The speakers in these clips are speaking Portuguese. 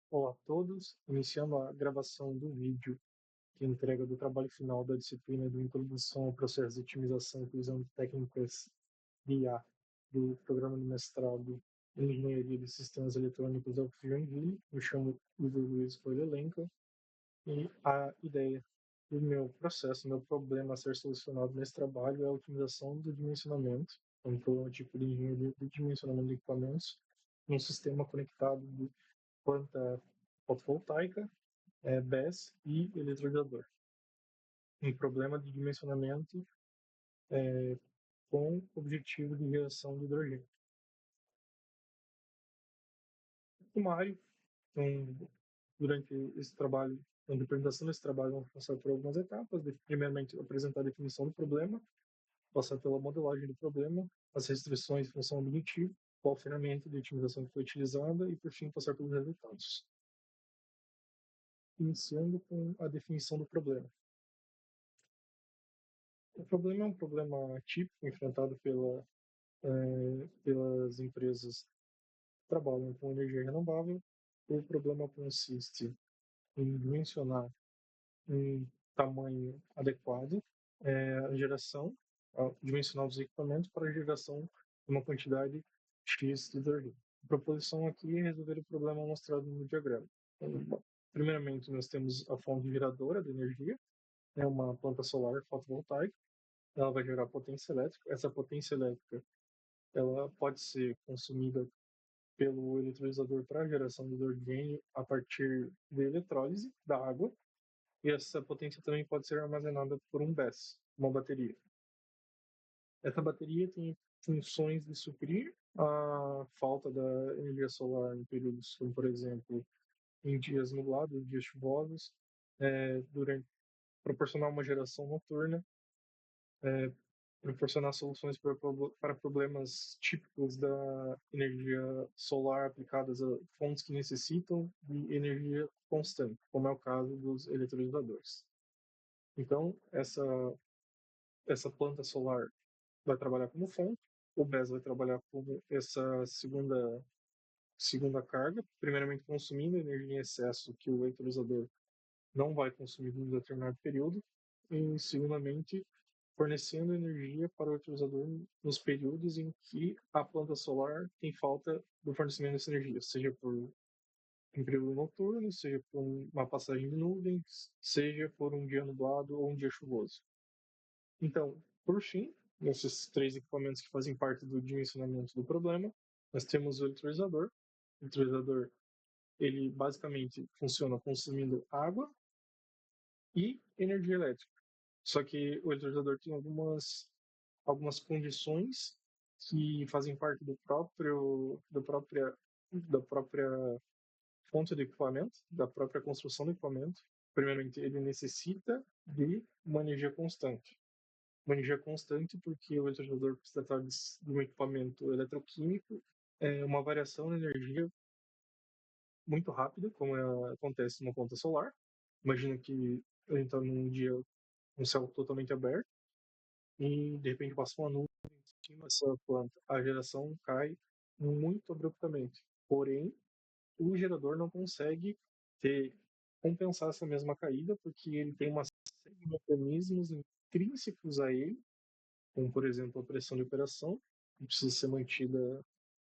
Olá a todos, iniciando a gravação do vídeo que é entrega do trabalho final da disciplina de Introdução ao Processo de Otimização utilizando técnicas de IA do programa de mestrado em Engenharia de Sistemas Eletrônicos da UFRJ Joinville. Me chamo Ivo Luiz Coelho e a ideia do meu processo, meu problema a ser solucionado nesse trabalho é a otimização do dimensionamento, um problema tipo de engenharia de dimensionamento de equipamentos, num sistema conectado de planta fotovoltaica, BESS e eletrolizador. Um problema de dimensionamento com objetivo de geração de hidrogênio. O Mário, durante esse trabalho, na implementação desse trabalho, vamos passar por algumas etapas. Primeiramente, apresentar a definição do problema, passar pela modelagem do problema, as restrições de função objetiva, qual ferramenta de otimização que foi utilizada e, por fim, passar pelos resultados. Iniciando com a definição do problema. O problema é um problema típico enfrentado pelas empresas que trabalham com energia renovável. O problema consiste em dimensionar um tamanho adequado, a geração, dimensionar os equipamentos para a geração de uma quantidade X de hidrogênio. A proposição aqui é resolver o problema mostrado no diagrama. Então, primeiramente, nós temos a fonte geradora de energia, é uma planta solar fotovoltaica. Ela vai gerar potência elétrica. Essa potência elétrica ela pode ser consumida pelo eletrolisador para geração de hidrogênio a partir de eletrólise da água, e essa potência também pode ser armazenada por um BESS, uma bateria. Essa bateria tem funções de suprir a falta da energia solar em períodos como, por exemplo, em dias nublados, dias chuvosos, durante proporcionar uma geração noturna, proporcionar soluções para problemas típicos da energia solar aplicadas a fontes que necessitam de energia constante, como é o caso dos eletrolisadores. Então, essa planta solar vai trabalhar como fonte, o BES vai trabalhar como essa segunda carga, primeiramente consumindo energia em excesso que o eletrolisador não vai consumir em um determinado período, e segundamente fornecendo energia para o utilizador nos períodos em que a planta solar tem falta do fornecimento dessa energia, seja por um período noturno, seja por uma passagem de nuvens, seja por um dia nublado ou um dia chuvoso. Então, por fim, nesses três equipamentos que fazem parte do dimensionamento do problema, nós temos o eletrolisador. O eletrolisador, ele basicamente funciona consumindo água e energia elétrica. Só que o eletrolisador tem algumas condições que fazem parte da própria fonte do equipamento, da própria construção do equipamento. Primeiramente, ele necessita de uma energia constante. Uma energia constante porque o eletrolisador, por se tratar de um equipamento eletroquímico, é uma variação de energia muito rápida, como acontece numa planta solar. Imagina que a gente está num dia, um céu totalmente aberto, e de repente passa uma nuvem em cima dessa planta. A geração cai muito abruptamente. Porém, o gerador não consegue compensar essa mesma caída, porque ele tem uma série de mecanismos intrínsecos a ele, como, por exemplo, a pressão de operação, que precisa ser mantida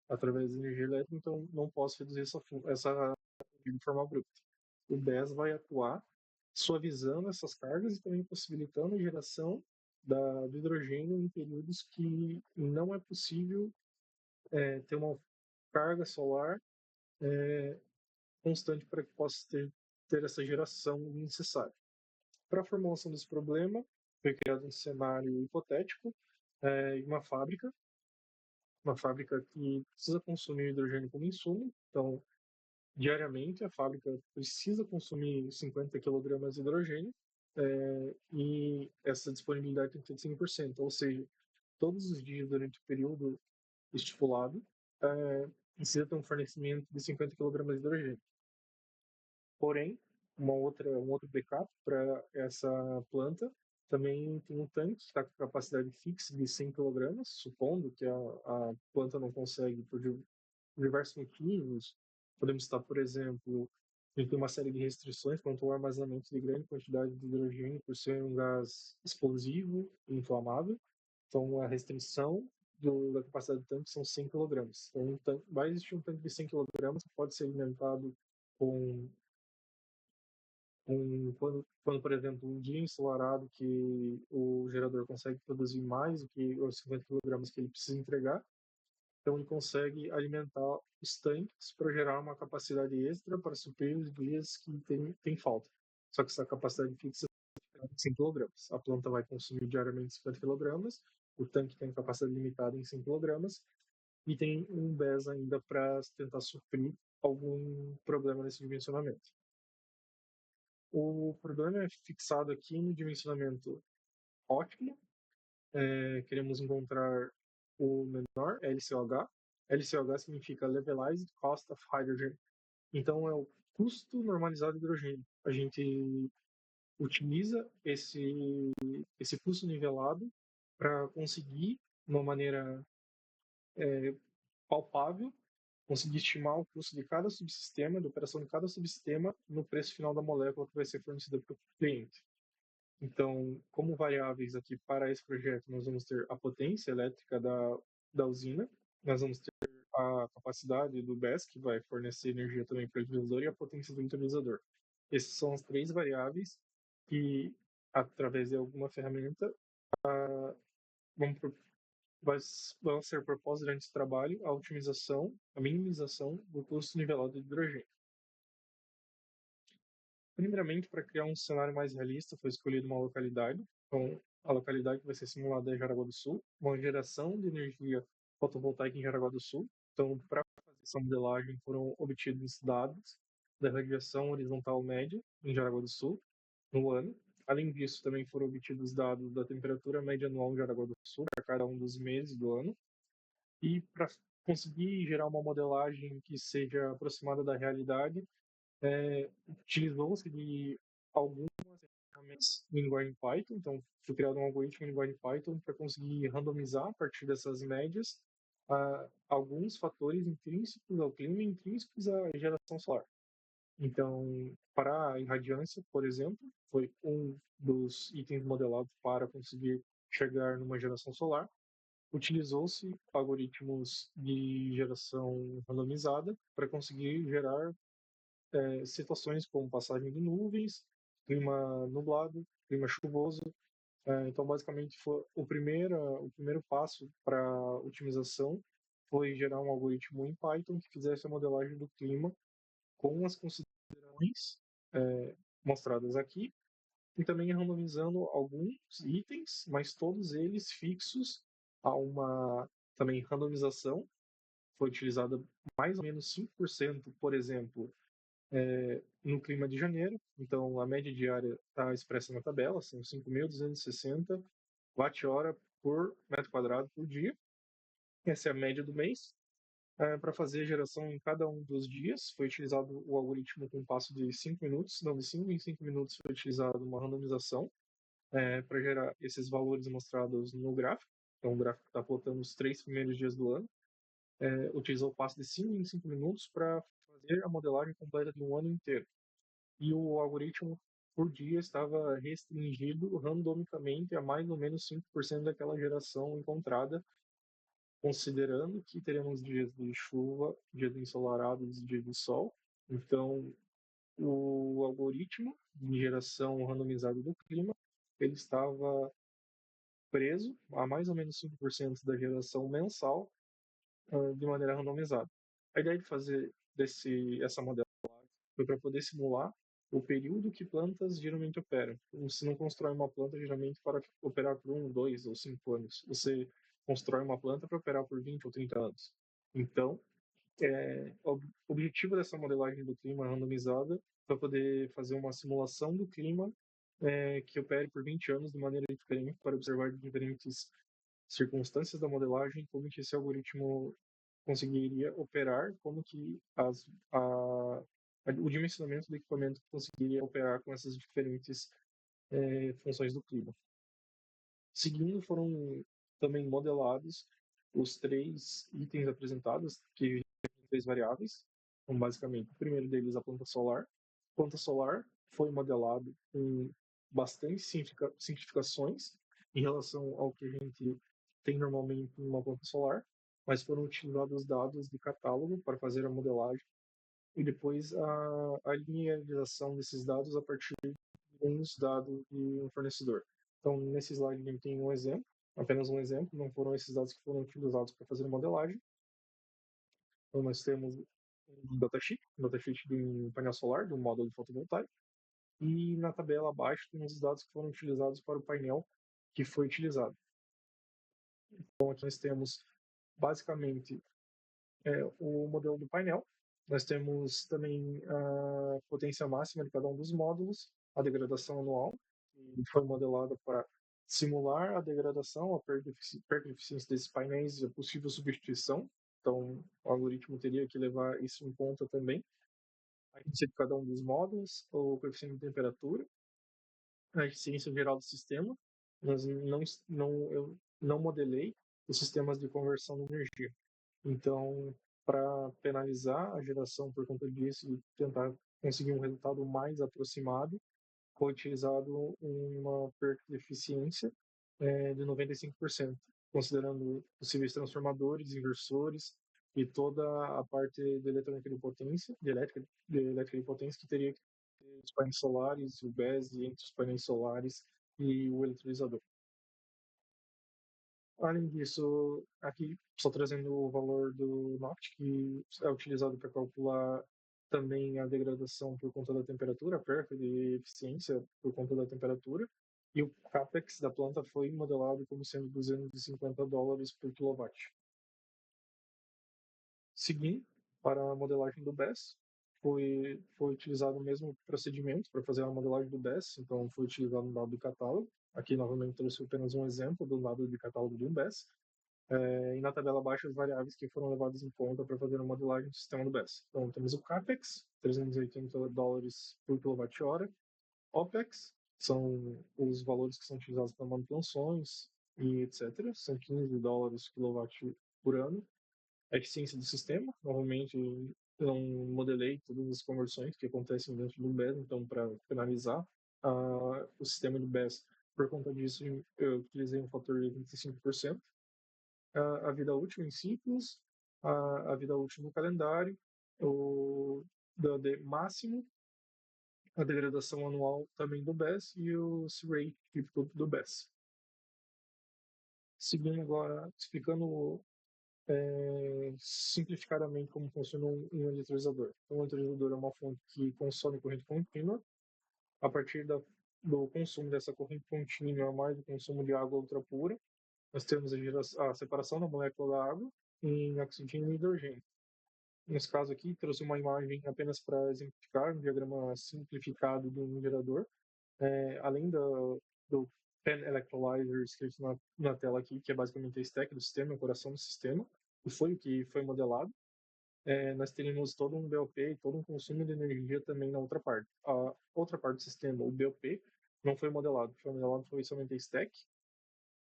através da energia elétrica, então não posso reduzir essa de forma abrupta. O BES vai atuar suavizando essas cargas e também possibilitando a geração do hidrogênio em períodos que não é possível ter uma carga solar constante para que possa ter essa geração necessária. Para a formulação desse problema, foi criado um cenário hipotético em uma fábrica que precisa consumir hidrogênio como insumo. Então, diariamente, a fábrica precisa consumir 50 kg de hidrogênio, e essa disponibilidade tem que ser de 100%, ou seja, todos os dias durante o período estipulado, precisa ter um fornecimento de 50 kg de hidrogênio. Porém, um outro backup para essa planta também tem um tanque que está com capacidade fixa de 100 kg, supondo que a planta não consegue, por diversos motivos. Podemos estar, por exemplo, A gente tem uma série de restrições quanto ao armazenamento de grande quantidade de hidrogênio por ser um gás explosivo e inflamável. Então, a restrição da capacidade do tanque são 100 kg. Então, vai existir um tanque de 100 kg que pode ser alimentado com quando, por exemplo, um dia ensolarado que o gerador consegue produzir mais do que os 50 kg que ele precisa entregar, então ele consegue alimentar os tanques para gerar uma capacidade extra para suprir os dias que tem falta. Só que essa capacidade fixa é de 100 kg. A planta vai consumir diariamente 50 kg, o tanque tem capacidade limitada em 100 kg, e tem um BES ainda para tentar suprir algum problema nesse dimensionamento. O problema é fixado aqui no dimensionamento ótimo. Queremos encontrar o menor, LCOH. LCOH significa Levelized Cost of Hydrogen. Então, é o custo normalizado de hidrogênio. A gente utiliza esse custo nivelado para conseguir, de uma maneira palpável, conseguir estimar o custo de cada subsistema, de operação de cada subsistema, no preço final da molécula que vai ser fornecida para o cliente. Então, como variáveis aqui para esse projeto, nós vamos ter a potência elétrica da usina, nós vamos ter a capacidade do BES, que vai fornecer energia também para o utilizador, e a potência do utilizador. Essas são as três variáveis que, através de alguma ferramenta, vão, vão ser propostas durante esse trabalho a otimização, a minimização do custo nivelado de hidrogênio. Primeiramente, para criar um cenário mais realista, foi escolhida uma localidade. Então, a localidade que vai ser simulada é Jaraguá do Sul, uma geração de energia fotovoltaica em Jaraguá do Sul. Então, para fazer essa modelagem, foram obtidos dados da radiação horizontal média em Jaraguá do Sul no ano. Além disso, também foram obtidos dados da temperatura média anual em Jaraguá do Sul para cada um dos meses do ano. E para conseguir gerar uma modelagem que seja aproximada da realidade, utilizou-se de algumas ferramentas em linguagem Python. Então, foi criado um algoritmo em linguagem Python para conseguir randomizar a partir dessas médias alguns fatores intrínsecos ao clima e intrínsecos à geração solar. Então, para a irradiância, por exemplo, foi um dos itens modelados para conseguir chegar numa geração solar. Utilizou-se algoritmos de geração randomizada para conseguir gerar situações como passagem de nuvens, clima nublado, clima chuvoso. Então, basicamente, foi o primeiro passo para otimização foi gerar um algoritmo em Python que fizesse a modelagem do clima com as considerações mostradas aqui, e também randomizando alguns itens, mas todos eles fixos a uma também randomização. Foi utilizada mais ou menos 5%, por exemplo, no clima de janeiro. Então, a média diária está expressa na tabela, são 5.260 watt-hora por metro quadrado por dia. Essa é a média do mês. Para fazer a geração em cada um dos dias, foi utilizado o algoritmo com um passo de 5 minutos. Então, de 5 em 5 minutos foi utilizado uma randomização para gerar esses valores mostrados no gráfico. Então, o gráfico está plotando os 3 primeiros dias do ano. Utilizou o passo de 5 em 5 minutos para fazer a modelagem completa de um ano inteiro. E o algoritmo por dia estava restringido randomicamente a mais ou menos 5% daquela geração encontrada, considerando que teremos dias de chuva, dias ensolarados, dias de sol. Então, o algoritmo de geração randomizada do clima, ele estava preso a mais ou menos 5% da geração mensal de maneira randomizada. A ideia de fazer essa modelagem foi para poder simular o período que plantas geralmente operam. Você não constrói uma planta geralmente para operar por 1, 2 ou 5 anos. Você constrói uma planta para operar por 20 ou 30 anos. Então, o objetivo dessa modelagem do clima randomizada é poder fazer uma simulação do clima que opere por 20 anos de maneira diferente para observar diferentes circunstâncias da modelagem, como que esse algoritmo conseguiria operar, como que o dimensionamento do equipamento conseguiria operar com essas diferentes funções do clima. Seguindo, foram também modelados os 3 itens apresentados, que têm 3 variáveis. Então, basicamente, o primeiro deles, a planta solar. Quanto solar, foi modelado com bastante simplificações em relação ao que a gente tem normalmente em uma planta solar, mas foram utilizados dados de catálogo para fazer a modelagem e depois a linearização desses dados a partir de uns dados de um fornecedor. Então, nesse slide a gente tem um exemplo, apenas um exemplo, não foram esses dados que foram utilizados para fazer a modelagem. Então, nós temos um datasheet de um painel solar, de um módulo fotovoltaico, e na tabela abaixo temos os dados que foram utilizados para o painel que foi utilizado. Então, aqui nós temos basicamente o modelo do painel. Nós temos também a potência máxima de cada um dos módulos, a degradação anual, que foi modelada para simular a degradação, a perda de eficiência desses painéis e a possível substituição. Então, o algoritmo teria que levar isso em conta também. A eficiência de cada um dos módulos, o coeficiente de temperatura, a eficiência geral do sistema. Eu não modelei os sistemas de conversão de energia. Então, para penalizar a geração por conta disso e tentar conseguir um resultado mais aproximado, foi utilizado uma perda de eficiência de 95%, considerando possíveis transformadores, inversores e toda a parte de eletrônica de potência, de elétrica de potência que teria que ter os painéis solares, o BES entre os painéis solares e o eletrolisador. Além disso, aqui só trazendo o valor do NOT, que é utilizado para calcular também a degradação por conta da temperatura, a perda de eficiência por conta da temperatura, e o CAPEX da planta foi modelado como sendo $250 por quilowatt. Seguindo, para a modelagem do BESS, foi utilizado o mesmo procedimento para fazer a modelagem do BESS, então foi utilizado um dado de catálogo. Aqui, novamente, trouxe apenas um exemplo do dado de catálogo de um BESS. E na tabela abaixo as variáveis que foram levadas em conta para fazer a modelagem do sistema do BESS. Então, temos o CAPEX, $380 por kWh, OPEX, são os valores que são utilizados para manutenções e etc., são $15 kW por ano. A eficiência do sistema, novamente, eu não modelei todas as conversões que acontecem dentro do BESS, então, para finalizar o sistema do BESS, por conta disso, eu utilizei um fator de 25%. A vida útil em ciclos, a vida útil no calendário, o DOD máximo, a degradação anual também do BESS e o C-rate típico do BESS. Seguindo agora, explicando simplificadamente como funciona um eletrolisador. Então, um eletrolisador é uma fonte que consome corrente contínua. A partir do consumo dessa corrente contínua, mais o consumo de água ultrapura, nós temos a separação da molécula da água em oxigênio e hidrogênio. Nesse caso aqui, trouxe uma imagem apenas para exemplificar, um diagrama simplificado de um gerador. Além do PEN Electrolyzer escrito na tela aqui, que é basicamente a stack do sistema, o coração do sistema, e foi o que foi modelado. Nós teríamos todo um BOP e todo um consumo de energia também na outra parte. A outra parte do sistema, o BOP, não foi modelado. Foi somente a stack,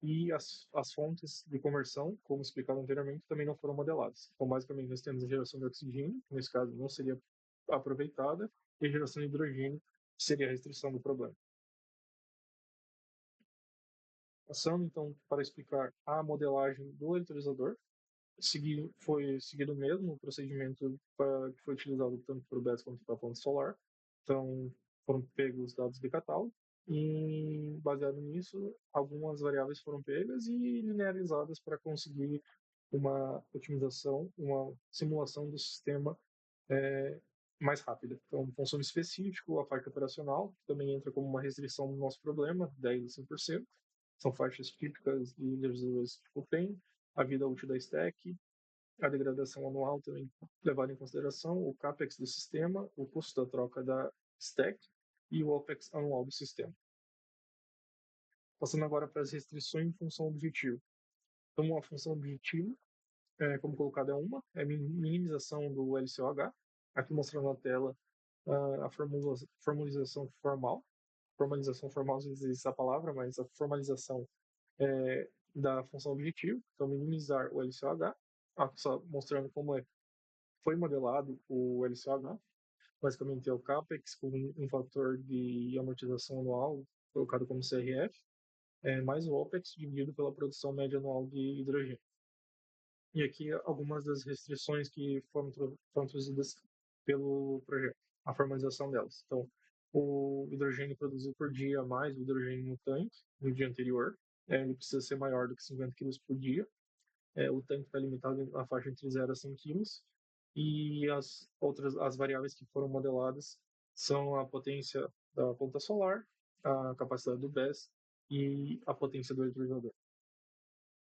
e as fontes de conversão, como explicado anteriormente, também não foram modeladas. Então, basicamente, nós temos a geração de oxigênio, que nesse caso não seria aproveitada, e a geração de hidrogênio seria a restrição do problema. Passando, então, para explicar a modelagem do eletrolisador, foi seguido mesmo o procedimento que foi utilizado tanto para o BESS quanto para a fonte solar. Então, foram pegos os dados de catálogo e, baseado nisso, algumas variáveis foram pegas e linearizadas para conseguir uma otimização, uma simulação do sistema mais rápida. Então, um consumo específico, a faixa operacional, que também entra como uma restrição no nosso problema, 10 a 100%. São faixas típicas de legisladores tipo PEN, a vida útil da stack, a degradação anual também levada em consideração, o CAPEX do sistema, o custo da troca da stack e o OPEX anual do sistema. Passando agora para as restrições em função objetivo. Então, a função objetivo, como colocado, é minimização do LCOH. Aqui mostrando na tela a formalização formal. Formalização formal, não existe essa palavra, mas a formalização da função objetivo. Então, minimizar o LCOH. Só mostrando como foi modelado o LCOH. basicamente é o CAPEX com um fator de amortização anual colocado como CRF, mais o OPEX dividido pela produção média anual de hidrogênio. E aqui algumas das restrições que foram trazidas pelo projeto, a formalização delas. Então, o hidrogênio produzido por dia mais o hidrogênio no tanque no dia anterior, ele precisa ser maior do que 50 kg por dia. O tanque está limitado na faixa entre 0 a 100 kg. E as variáveis que foram modeladas são a potência da ponta solar, a capacidade do BESS e a potência do eletrodizador.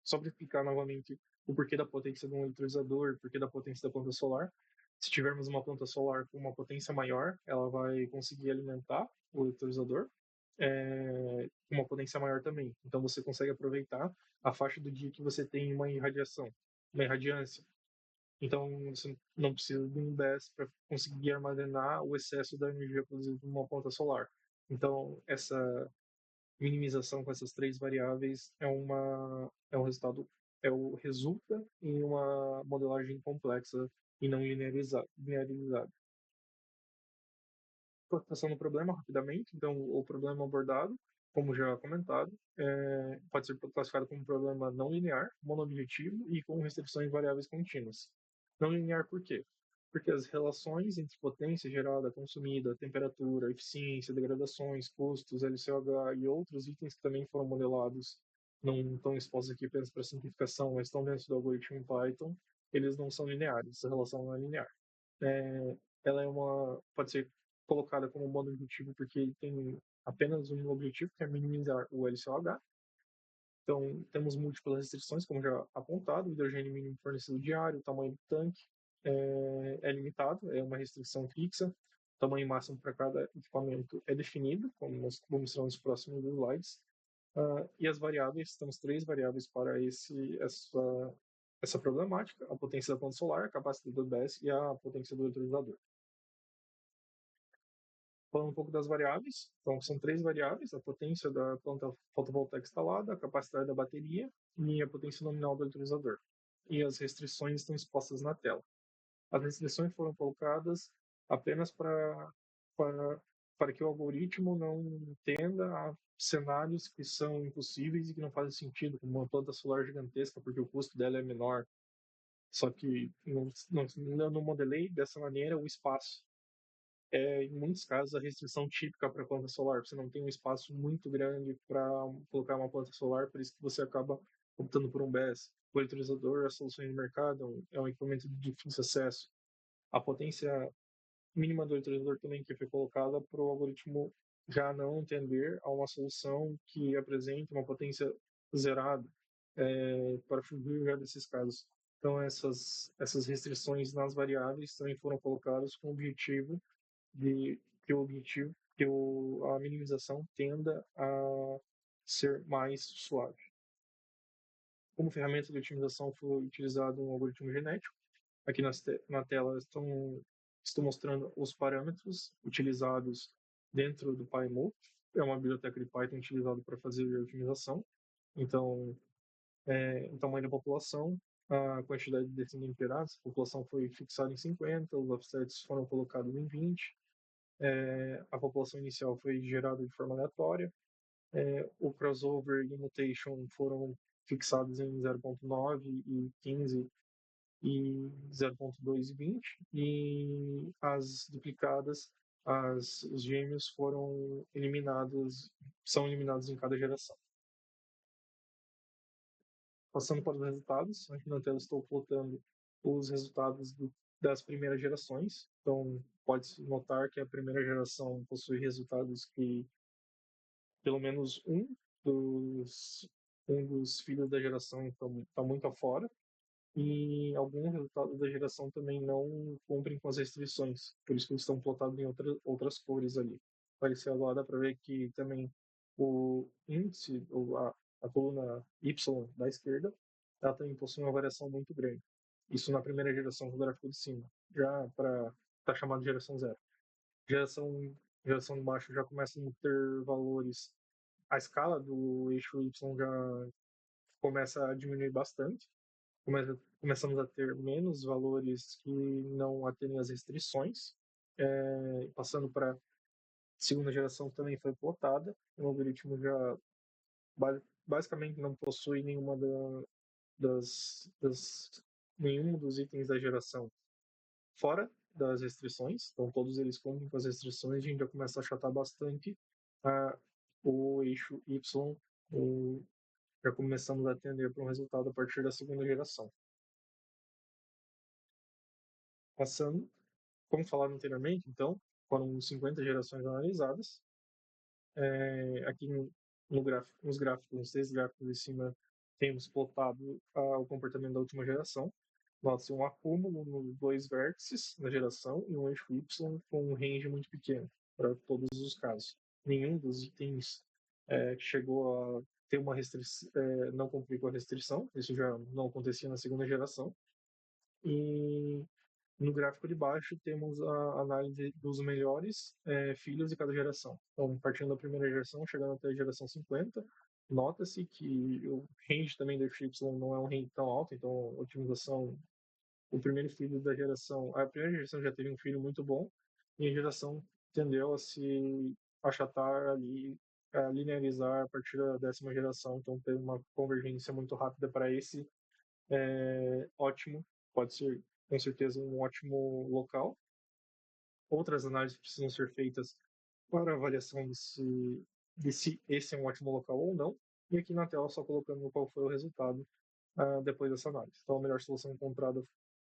Só para explicar novamente o porquê da potência de um eletrodizador, o porquê da potência da planta solar. Se tivermos uma planta solar com uma potência maior, ela vai conseguir alimentar o eletrodizador com uma potência maior também. Então você consegue aproveitar a faixa do dia que você tem uma irradiação, uma irradiância. Então você não precisa de um BESS para conseguir armazenar o excesso da energia produzida por uma planta solar. Então essa minimização com essas três variáveis é um resultado, resulta em uma modelagem complexa e não linearizada. Classificação do problema rapidamente. Então, o problema abordado, como já comentado, pode ser classificado como um problema não linear, monoobjetivo e com restrições variáveis contínuas. Não linear por quê? Porque as relações entre potência gerada, consumida, temperatura, eficiência, degradações, custos, LCOH e outros itens que também foram modelados, não estão expostos aqui apenas para simplificação, mas estão dentro do algoritmo em Python, eles não são lineares, essa relação não é linear. Ela pode ser colocada como modo objetivo porque ele tem apenas um objetivo, que é minimizar o LCOH. Então, temos múltiplas restrições, como já apontado, o hidrogênio mínimo fornecido diário, o tamanho do tanque é limitado, é uma restrição fixa, o tamanho máximo para cada equipamento é definido, como nós vamos mostrar nos próximos slides, e as variáveis, temos três variáveis para essa problemática, a potência da planta solar, a capacidade do BESS e a potência do eletrodizador. Falando um pouco das variáveis, então são três variáveis: a potência da planta fotovoltaica instalada, a capacidade da bateria e a potência nominal do eletrodizador. E as restrições estão expostas na tela. As restrições foram colocadas apenas para que o algoritmo não tenda a cenários que são impossíveis e que não fazem sentido, como uma planta solar gigantesca, porque o custo dela é menor. Só que eu não modelei dessa maneira o espaço. Em muitos casos, a restrição típica para planta solar. Você não tem um espaço muito grande para colocar uma planta solar, por isso que você acaba optando por um BESS. O eletrizador, a solução de mercado, é um equipamento de difícil acesso. A potência mínima do eletrizador também que foi colocada para o algoritmo já não tender a uma solução que apresente uma potência zerada para fugir já desses casos. Então, essas restrições nas variáveis também foram colocadas com o objetivo de que o objetivo, a minimização tenda a ser mais suave. Como ferramenta de otimização foi utilizado um algoritmo genético. Aqui na tela estou mostrando os parâmetros utilizados dentro do PyMo. É uma biblioteca de Python utilizada para fazer a otimização. Então, o tamanho da população, a quantidade de descendentes gerados, a população foi fixada em 50, os offsets foram colocados em 20, a população inicial foi gerada de forma aleatória, o crossover e o mutation foram fixados em 0.9 e 15 e 0.2 e 20, e as duplicadas, os gêmeos são eliminados em cada geração. Passando para os resultados, aqui na tela estou plotando os resultados das primeiras gerações. Então, pode-se notar que a primeira geração possui resultados que pelo menos um dos filhos da geração está muito afora, e alguns resultados da geração também não cumprem com as restrições, por isso que eles estão plotados em outras cores ali. Aparecer agora dá para ver que também o índice, ou a coluna Y da esquerda, ela também possui uma variação muito grande. Isso na primeira geração do gráfico de cima, já para tá chamado de geração zero. Geração de baixo já começa a ter valores, a escala do eixo Y já começa a diminuir bastante, começamos a ter menos valores que não atendem às restrições, passando para segunda geração também foi plotada. O algoritmo já basicamente não possui nenhum dos itens da geração fora das restrições, então todos eles cumprem com as restrições, a gente já começa a achatar bastante o eixo Y, já começamos a atender para um resultado a partir da segunda geração. Passando, como falado anteriormente, então, foram 50 gerações analisadas. Aqui nos gráficos, nos 3 gráficos de cima, temos plotado o comportamento da última geração. Nota-se um acúmulo nos 2 vértices na geração e um eixo Y com um range muito pequeno para todos os casos. Nenhum dos itens chegou a ter uma restrição, não cumprir com a restrição, isso já não acontecia na segunda geração. E no gráfico de baixo temos a análise dos melhores filhos de cada geração. Então, partindo da primeira geração, chegando até a geração 50, nota-se que o range também do Y não é um range tão alto, então a otimização, o primeiro filho da geração, a primeira geração já teve um filho muito bom, e a geração tendeu a se achatar ali, a linearizar a partir da 10ª geração, então teve uma convergência muito rápida para esse ótimo, pode ser com certeza um ótimo local. Outras análises precisam ser feitas para avaliação de se esse é um ótimo local ou não. E aqui na tela só colocando qual foi o resultado depois dessa análise. Então a melhor solução encontrada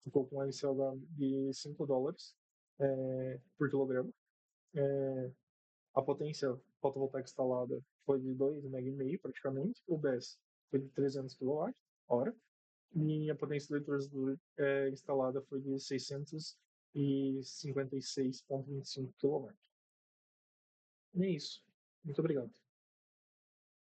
ficou com um LCH de $5 por quilograma. A potência fotovoltaica instalada foi de 2,5 MW praticamente. O BESS foi de 300 kWh. E a potência do eletrolysador instalada foi de 656,25 kW. E é isso. Muito obrigado.